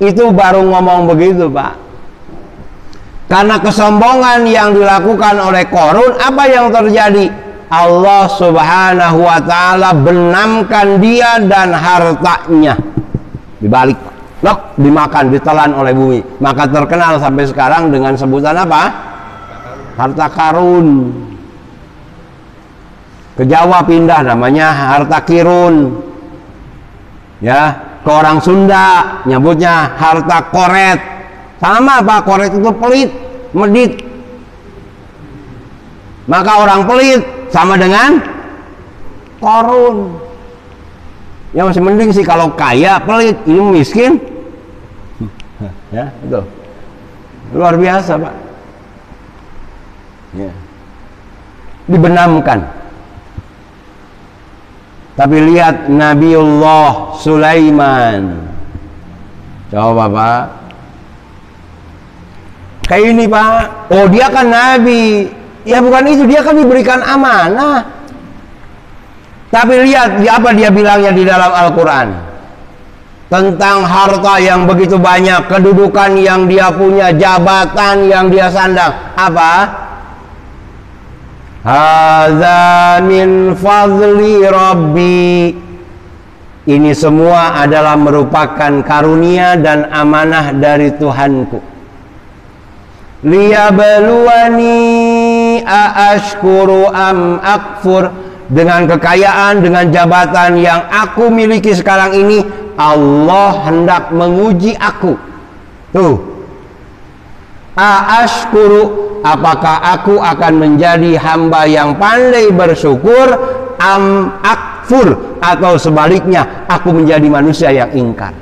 Itu baru ngomong begitu Pak. Karena kesombongan yang dilakukan oleh Korun, apa yang terjadi? Allah Subhanahu wa ta'ala benamkan dia dan hartanya. dibalik, lok, dimakan, ditelan oleh bumi. Maka terkenal sampai sekarang dengan sebutan apa? Harta karun. Ke Jawa pindah namanya harta kirun. Ya, ke orang Sunda nyebutnya harta koret. Sama Pak, koret itu pelit, medit. Maka orang pelit sama dengan korun. Ya masih mending sih kalau kaya pelit, ini miskin. Ya, itu. Luar biasa, Pak. Ya. Dibenamkan. Tapi lihat Nabiullah Sulaiman. Coba Pak. Kayak ini Pak. Oh dia kan Nabi. Ya bukan itu, dia kan diberikan amanah. Tapi lihat apa dia bilangnya di dalam Al-Quran. Tentang harta yang begitu banyak, kedudukan yang dia punya, jabatan yang dia sandang. Apa? Hadza min fadli Rabbi. Ini semua adalah merupakan karunia dan amanah dari Tuhanku. Liyabluwani aashkuru am akfur. Dengan kekayaan, dengan jabatan yang aku miliki sekarang ini, Allah hendak menguji aku. Tuh. Aashkuru, apakah aku akan menjadi hamba yang pandai bersyukur, am akfur, atau sebaliknya aku menjadi manusia yang ingkar.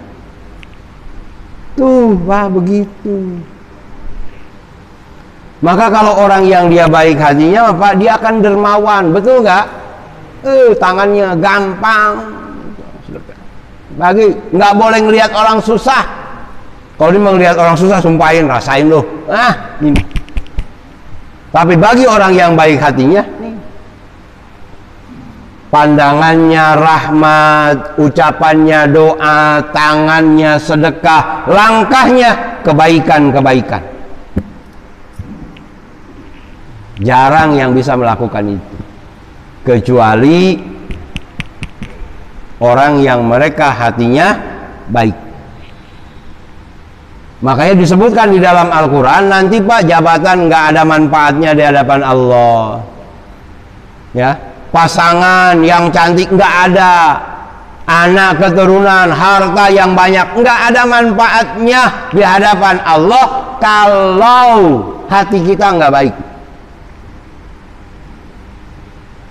Tuh, Pak, begitu. Maka kalau orang yang dia baik hatinya, Pak, dia akan dermawan, betul nggak? Tangannya gampang. Bagi nggak boleh ngelihat orang susah. Kalau dia melihat orang susah, sumpahin, rasain loh. Ini. Tapi bagi orang yang baik hatinya, pandangannya rahmat, ucapannya doa, tangannya sedekah, langkahnya kebaikan-kebaikan. Jarang yang bisa melakukan itu, kecuali orang yang mereka hatinya baik. Makanya disebutkan di dalam Al-Quran, nanti Pak, jabatan nggak ada manfaatnya di hadapan Allah. Ya, pasangan yang cantik nggak ada, anak keturunan, harta yang banyak nggak ada manfaatnya di hadapan Allah kalau hati kita nggak baik.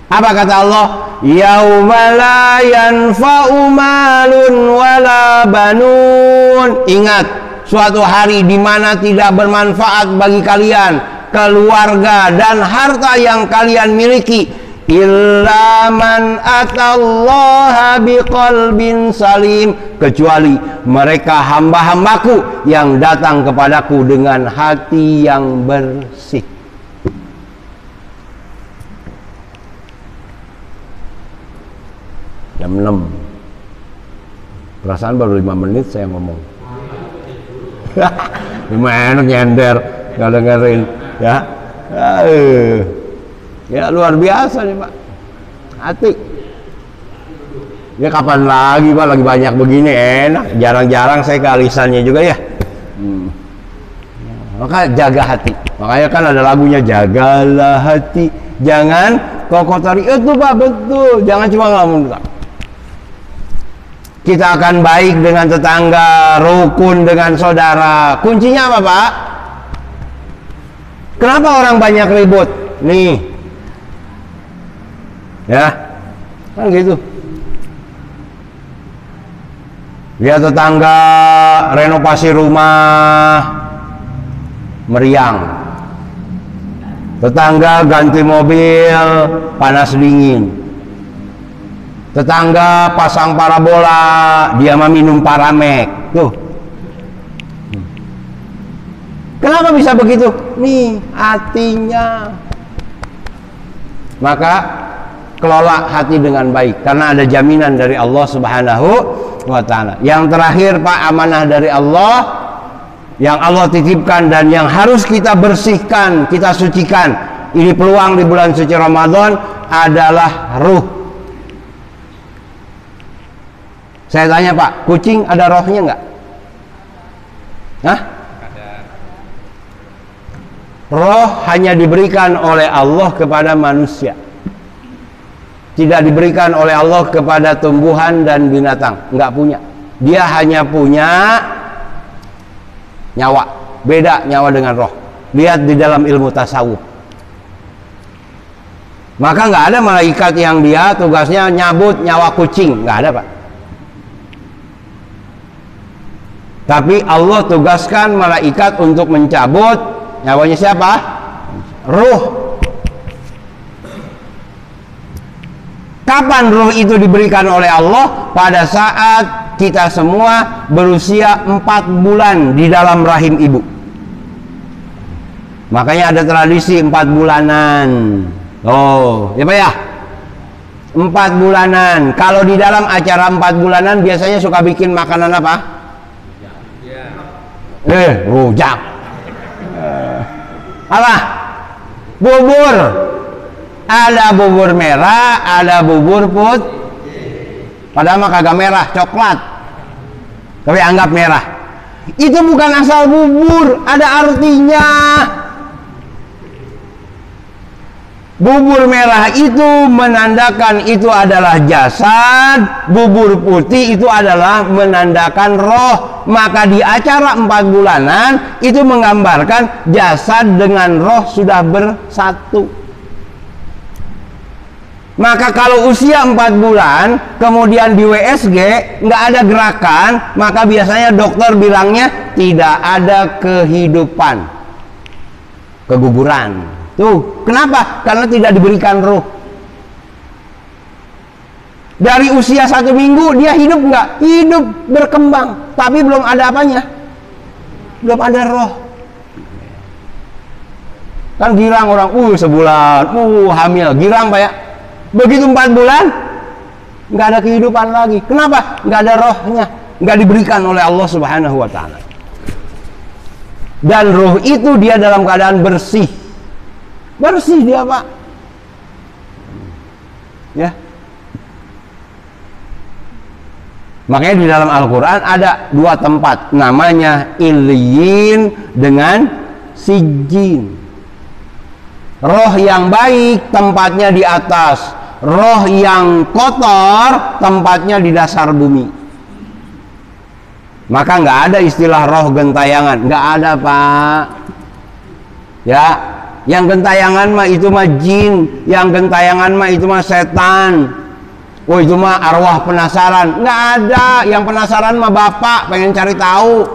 Apa kata Allah? Yauma la yanfa'u malun wala banun. Ingat, suatu hari di mana tidak bermanfaat bagi kalian keluarga dan harta yang kalian miliki, illa man atallaha biqalbin salim, kecuali mereka hamba-hambaku yang datang kepadaku dengan hati yang bersih. Jam 6. Perasaan baru 5 menit saya ngomong. Gimana nyender, nggak dengerin, ya. Ya luar biasa nih Pak. Hati. Ya kapan lagi Pak, lagi banyak begini enak. Jarang-jarang saya ke alisannya juga ya. Maka jaga hati. Makanya kan ada lagunya, jagalah hati, jangan kau kotori. Itu Pak, betul. Jangan cuma ngomong. Kita akan baik dengan tetangga, rukun dengan saudara. Kuncinya apa Pak? Kenapa orang banyak ribut? Nih, ya, kan gitu. Lihat tetangga renovasi rumah, meriang. Tetangga ganti mobil, panas dingin. Tetangga pasang parabola, dia mah minum Paramek. Tuh. Kenapa bisa begitu? Nih, hatinya. Maka kelola hati dengan baik, karena ada jaminan dari Allah Subhanahu wa Ta'ala. Yang terakhir Pak, amanah dari Allah yang Allah titipkan dan yang harus kita bersihkan, kita sucikan. Ini peluang di bulan suci Ramadan adalah ruh. Saya tanya Pak, kucing ada rohnya nggak? Hah? Roh hanya diberikan oleh Allah kepada manusia, tidak diberikan oleh Allah kepada tumbuhan dan binatang. Nggak punya. Dia hanya punya nyawa. Beda nyawa dengan roh. Lihat di dalam ilmu tasawuf. Maka nggak ada malaikat yang dia tugasnya nyabut nyawa kucing. Nggak ada Pak. Tapi Allah tugaskan malaikat untuk mencabut nyawanya siapa? Ruh. Kapan ruh itu diberikan oleh Allah? Pada saat kita semua berusia 4 bulan di dalam rahim ibu. Makanya ada tradisi 4 bulanan. Oh, ya Pak ya? 4 bulanan. Kalau di dalam acara 4 bulanan biasanya suka bikin makanan apa? Rujak. Apa? Bubur. Ada bubur merah, ada bubur putih. Padahal mah kagak merah, coklat. Tapi anggap merah. Itu bukan asal bubur, ada artinya. Bubur merah itu menandakan itu adalah jasad, bubur putih itu adalah menandakan roh. Maka di acara 4 bulanan itu menggambarkan jasad dengan roh sudah bersatu. Maka kalau usia 4 bulan kemudian di WSG nggak ada gerakan, maka biasanya dokter bilangnya tidak ada kehidupan, keguguran. Tuh, kenapa? Karena tidak diberikan roh. Dari usia 1 minggu dia hidup nggak? Hidup, berkembang, tapi belum ada apanya, belum ada roh. Kan girang orang, sebulan, hamil, girang Pak ya. Begitu 4 bulan, nggak ada kehidupan lagi. Kenapa? Nggak ada rohnya, nggak diberikan oleh Allah Subhanahu Wa Taala. Dan roh itu dia dalam keadaan bersih. Bersih dia Pak ya. Makanya di dalam Al-Quran ada 2 tempat, namanya Illiyin dengan Sijjin. Roh yang baik tempatnya di atas, roh yang kotor tempatnya di dasar bumi. Maka nggak ada istilah roh gentayangan, nggak ada Pak ya. Yang gentayangan mah itu mah jin, yang gentayangan mah itu mah setan. Oh itu mah arwah penasaran. Nggak ada, yang penasaran mah bapak pengen cari tahu.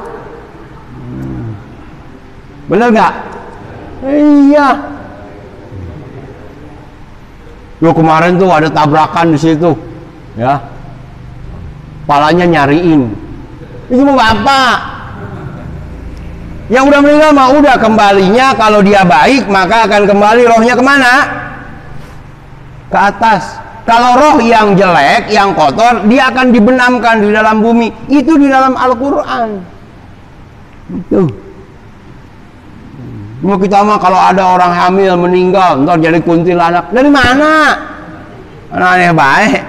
Bener nggak? Iya. Loh kemarin tuh ada tabrakan di situ, ya. Palanya nyariin. Itu mah bapak. Yang udah meninggal mah udah, kembalinya kalau dia baik maka akan kembali rohnya kemana? Ke atas. Kalau roh yang jelek, yang kotor, dia akan dibenamkan di dalam bumi. Itu di dalam Al-Quran. Itu. Mau kita mah kalau ada orang hamil meninggal, ntar jadi kuntilanak. Dari mana? Aneh baik.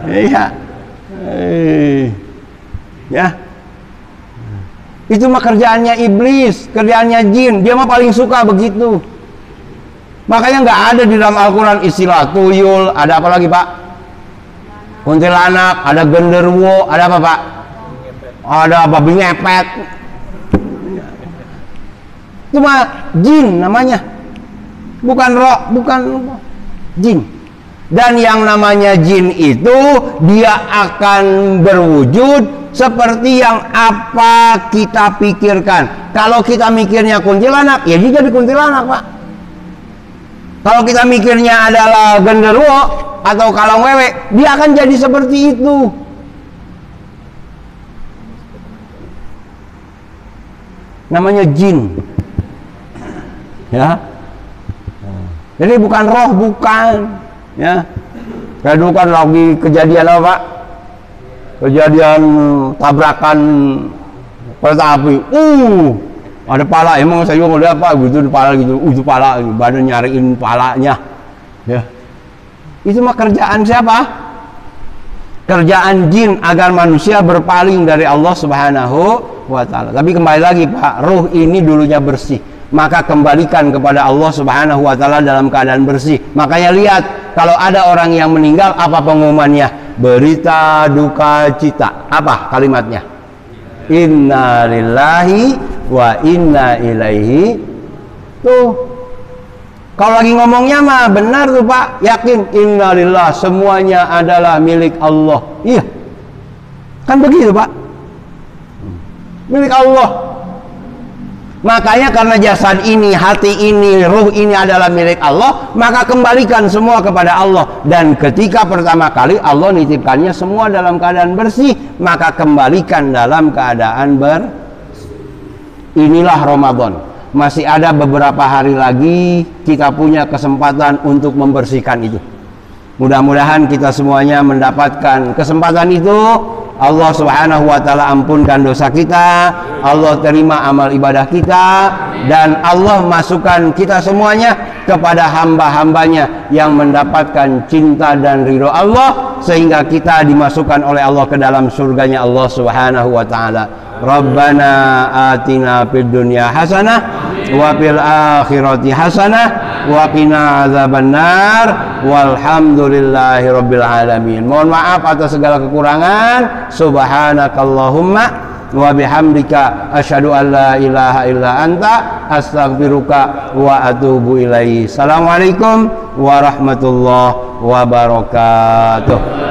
Iya. Ya. Itu mah kerjaannya iblis, kerjaannya jin. Dia mah paling suka begitu. Makanya nggak ada di dalam Al-Quran istilah tuyul. Ada apa lagi Pak? Kuntilanak, ada genderuwo, ada apa Pak? Ada babi ngepet. Itu mah jin namanya. Bukan roh, bukan jin. Dan yang namanya jin itu dia akan berwujud seperti yang apa kita pikirkan. Kalau kita mikirnya kuntilanak, ya dia jadi kuntilanak Pak. Kalau kita mikirnya adalah genderuwo atau kalong wewe, dia akan jadi seperti itu. Namanya jin. Ya. Jadi bukan roh, bukan. Ya. Kayak dulu kan lagi kejadian apa Pak? Kejadian tabrakan kereta api. Ada pala, emang saya juga ngeliat Pak, gitu pala gitu. Itu pala, badan nyariin palanya. Ya. Itu mah kerjaan siapa? Kerjaan jin agar manusia berpaling dari Allah Subhanahu wa ta'ala. Tapi kembali lagi Pak, ruh ini dulunya bersih, maka kembalikan kepada Allah Subhanahu wa ta'ala dalam keadaan bersih. Makanya lihat, kalau ada orang yang meninggal, apa pengumumannya? Berita duka cita. Apa kalimatnya? Inna lillahi wa inna ilaihi. Tuh, kalau lagi ngomongnya mah benar tuh Pak, yakin innalillah, semuanya adalah milik Allah. Iya, kan begitu Pak, milik Allah. Makanya karena jasad ini, hati ini, ruh ini adalah milik Allah, maka kembalikan semua kepada Allah. Dan ketika pertama kali Allah nitipkannya semua dalam keadaan bersih, maka kembalikan dalam keadaan bersih. Inilah Ramadan. Masih ada beberapa hari lagi kita punya kesempatan untuk membersihkan itu. Mudah-mudahan kita semuanya mendapatkan kesempatan itu. Allah Subhanahu wa ta'ala ampunkan dosa kita, Allah terima amal ibadah kita, dan Allah masukkan kita semuanya kepada hamba-hambanya yang mendapatkan cinta dan ridho Allah, sehingga kita dimasukkan oleh Allah ke dalam surganya Allah Subhanahu wa ta'ala. Rabbana atina fid dunya hasanah wa fil akhirati hasanah wa qina adzabannar walhamdulillahi rabbil alamin. Mohon maaf atas segala kekurangan. Subhanakallahumma wa bihamdika asyhadu an la ilaha illa anta astaghfiruka wa atubu ilaihi. Assalamualaikum warahmatullahi wabarakatuh.